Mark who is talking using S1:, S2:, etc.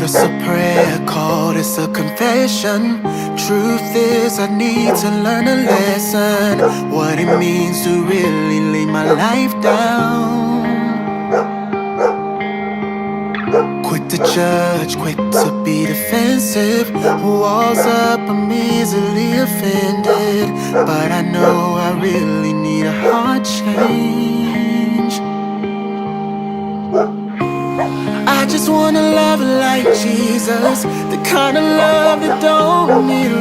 S1: this a prayer, call this a confession. Truth is, I need to learn a lesson, what it means to really lay my life down. Quick to judge, quick to be defensive. Walls up, I'm easily offended, but I know I really need a heart change. I just wanna love like Jesus, the kind of love that don't need